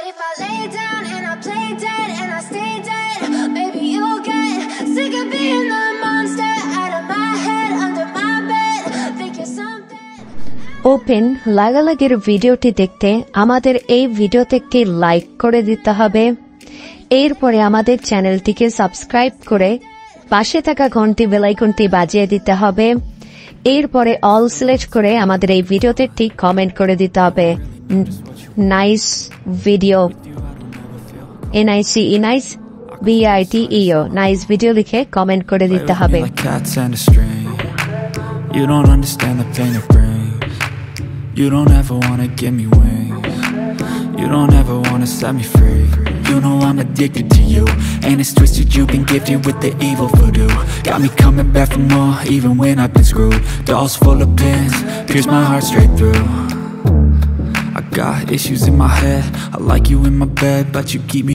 But if I lay down and I play dead and I stay dead, maybe you'll get sick of being the monster out of my head, under my bed. Think you're something. Open লাগালাগির ভিডিওটি দেখতে আমাদের এই ভিডিওতে একটি like করে দিতে হবে। এরপরে আমাদের চ্যানেলটিকে সাবস্ক্রাইব করে পাশে থাকা ঘন্টি বেল আইকনটি বাজিয়ে দিতে হবে। এরপরে অল সিলেক্ট করে আমাদের এই ভিডিওতে একটি কমেন্ট করে দিতে হবে। Nice video, NICE nice BITEO nice video লিখে কমেন্ট করে দিতে হবে। You don't understand the pain it brings. You don't ever wanna give me wings. You don't ever wanna set me free. You know I'm addicted to you, and it's twisted, you've been gifted with the evil voodoo. Got me coming back for more, even when I've been screwed. Dolls full of pins, pierce my heart straight through. I got issues in my head, I like you in my bed, but you keep me